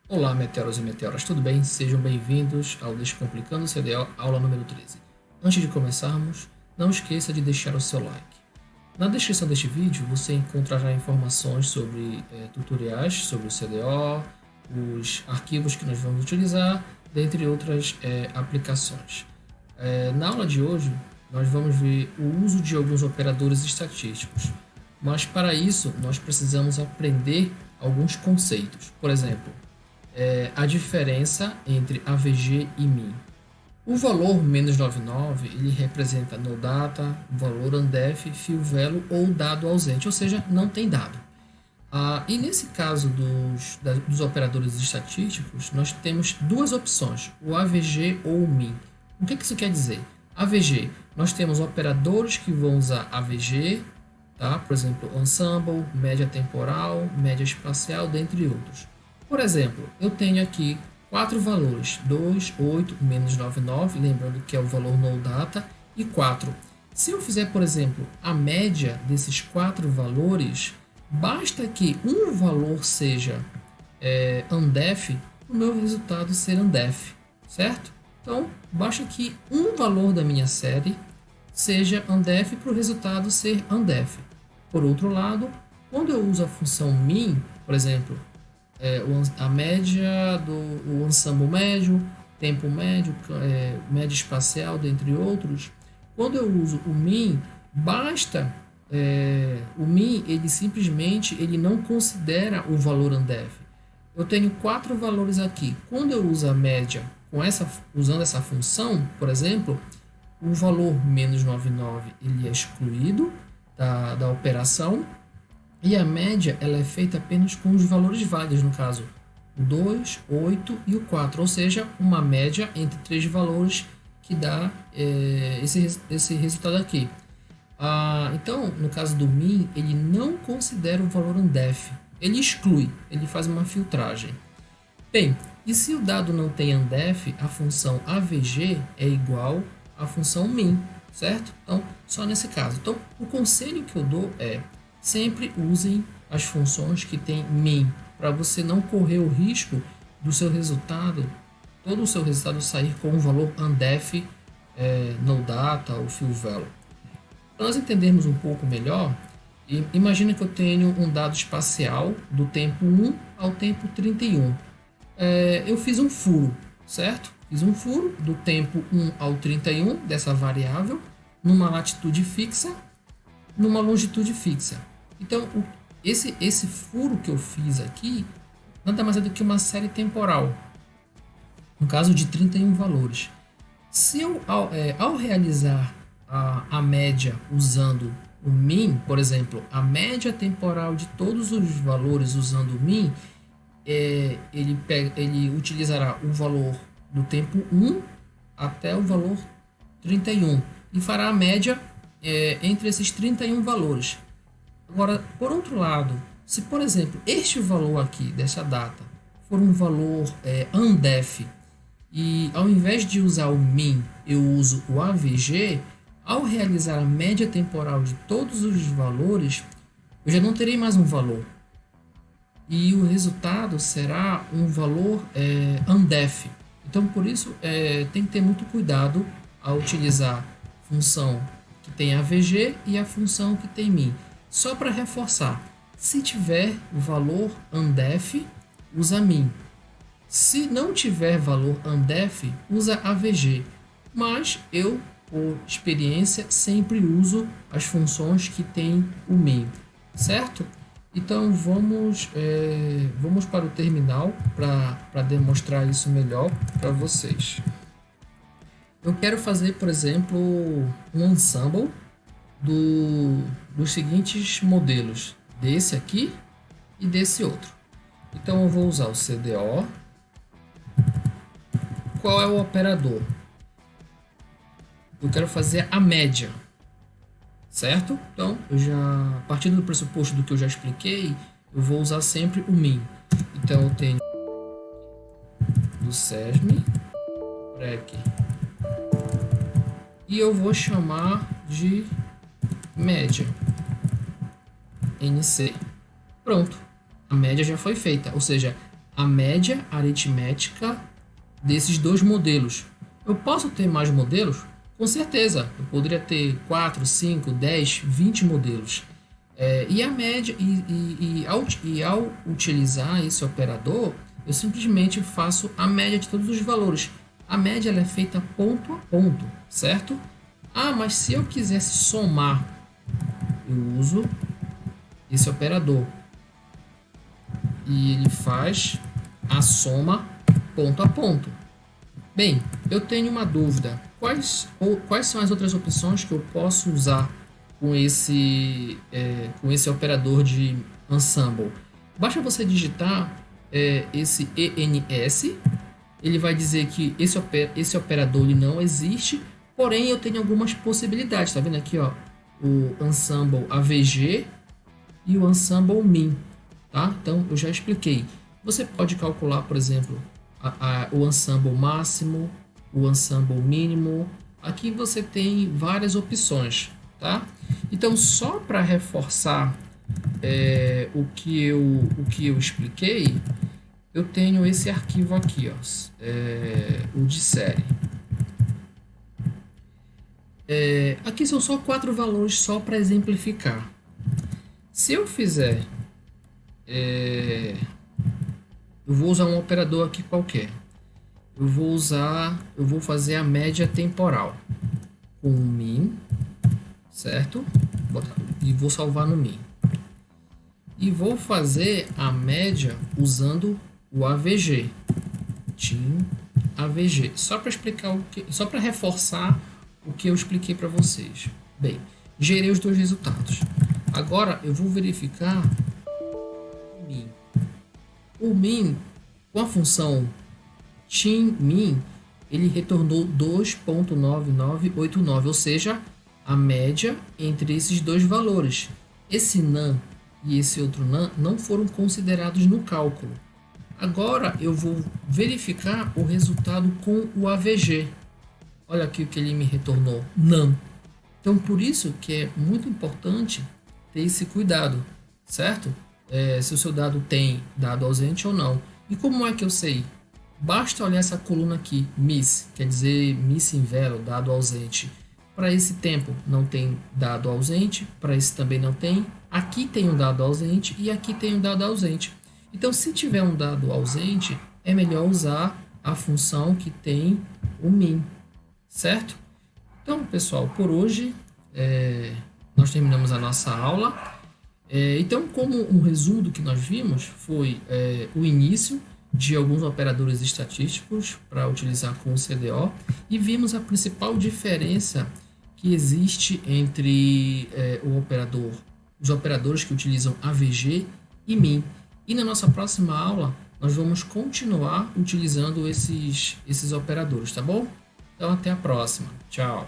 Olá, meteoros e meteoras, tudo bem? Sejam bem-vindos ao Descomplicando CDO, aula número 13. Antes de começarmos, não esqueça de deixar o seu like. Na descrição deste vídeo você encontrará informações sobre tutoriais sobre o CDO, os arquivos que nós vamos utilizar, dentre outras aplicações. Na aula de hoje, nós vamos ver o uso de alguns operadores estatísticos, mas para isso nós precisamos aprender alguns conceitos. Por exemplo, a diferença entre AVG e min. O valor menos 99 ele representa no data, valor undef, fio velo ou dado ausente, ou seja, não tem dado. E nesse caso dos operadores estatísticos, nós temos duas opções, o AVG ou o min. O que isso quer dizer? AVG, nós temos operadores que vão usar AVG, tá? Por exemplo, ensemble, média temporal, média espacial, dentre outros. Por exemplo, eu tenho aqui quatro valores, 2, 8, menos 99, lembrando que é o valor no data, e 4. Se eu fizer, por exemplo, a média desses quatro valores, basta que um valor seja undef, o meu resultado ser undef, certo? Então, basta que um valor da minha série seja undef para o resultado ser undef. Por outro lado, quando eu uso a função min, por exemplo, a média do ensemble médio, tempo médio, média espacial, dentre outros. Quando eu uso o min, basta o min, ele simplesmente ele não considera o valor undef. Eu tenho quatro valores aqui. Quando eu uso a média usando essa função, por exemplo, o valor menos 99 ele é excluído da operação. E a média ela é feita apenas com os valores válidos, no caso, o 2, 8 e o 4, ou seja, uma média entre três valores que dá esse resultado aqui. Então, no caso do min, ele não considera o valor undef, ele exclui, ele faz uma filtragem. Bem, e se o dado não tem undef, a função avg é igual à função min, certo? Então, só nesse caso. Então, o conselho que eu dou é sempre usem as funções que tem min, para você não correr o risco do seu resultado, todo o seu resultado sair com um valor undef, no data ou fio velo. Para nós entendermos um pouco melhor, imagina que eu tenho um dado espacial do tempo 1 ao tempo 31. Eu fiz um furo, certo? Fiz um furo do tempo 1 ao 31 dessa variável, numa latitude fixa, numa longitude fixa. Então, esse furo que eu fiz aqui, nada mais é do que uma série temporal, no caso de 31 valores. Se eu, ao realizar a média usando o min, por exemplo, a média temporal de todos os valores usando o min, ele utilizará o valor do tempo 1 até o valor 31 e fará a média entre esses 31 valores. Agora, por outro lado, se por exemplo este valor aqui dessa data for um valor undef e ao invés de usar o min eu uso o avg, ao realizar a média temporal de todos os valores, eu já não terei mais um valor e o resultado será um valor undef. Então, por isso, tem que ter muito cuidado ao utilizar a função que tem avg e a função que tem min. Só para reforçar, se tiver valor undef, usa min. Se não tiver valor undef, usa avg. Mas eu, por experiência, sempre uso as funções que tem o min, certo? Então vamos para o terminal para demonstrar isso melhor para vocês. Eu quero fazer, por exemplo, um ensemble dos seguintes modelos, desse aqui e desse outro. Então eu vou usar o CDO. Qual é o operador? Eu quero fazer a média, certo? Então, a partir do pressuposto do que eu já expliquei, eu vou usar sempre o min. Então eu tenho do SESM, prec, e eu vou chamar de média, NC. Pronto, a média já foi feita, ou seja, a média aritmética desses dois modelos. Eu posso ter mais modelos? Com certeza, eu poderia ter 4, 5, 10, 20 modelos. E a média, ao utilizar esse operador, eu simplesmente faço a média de todos os valores. A média ela é feita ponto a ponto, certo? Ah, mas se eu quisesse somar, eu uso esse operador. E ele faz a soma ponto a ponto. Bem, eu tenho uma dúvida. Quais são as outras opções que eu posso usar com esse operador de ensemble? Basta você digitar esse ENS. Ele vai dizer que esse operador ele não existe, porém eu tenho algumas possibilidades. Tá vendo aqui, ó, o ensemble AVG e o ensemble min. Tá? Então eu já expliquei. Você pode calcular, por exemplo, o ensemble máximo, o ensemble mínimo. Aqui você tem várias opções, tá? Então, só para reforçar o que eu expliquei, eu tenho esse arquivo aqui, ó, o de série. Aqui são só 4 valores só para exemplificar. Se eu fizer, eu vou usar um operador aqui qualquer. Eu vou fazer a média temporal com o min, certo? E vou salvar no min. E vou fazer a média usando o AVG, tim AVG, só para explicar só para reforçar o que eu expliquei para vocês. Bem, gerei os dois resultados. Agora eu vou verificar o min. O min, com a função tim_min, ele retornou 2.9989, ou seja, a média entre esses dois valores. Esse nan e esse outro nan não foram considerados no cálculo. Agora eu vou verificar o resultado com o AVG. Olha aqui o que ele me retornou, nan. Então por isso que é muito importante ter esse cuidado, certo? Se o seu dado tem dado ausente ou não. E como é que eu sei? Basta olhar essa coluna aqui, miss, quer dizer missing value, dado ausente. Para esse tempo não tem dado ausente, para esse também não tem. Aqui tem um dado ausente e aqui tem um dado ausente. Então, se tiver um dado ausente, é melhor usar a função que tem o min, certo? Então, pessoal, por hoje nós terminamos a nossa aula. Então, como um resumo do que nós vimos, foi o início de alguns operadores estatísticos para utilizar com o CDO e vimos a principal diferença que existe entre os operadores que utilizam AVG e min. E na nossa próxima aula nós vamos continuar utilizando esses operadores, tá bom? Então até a próxima. Tchau.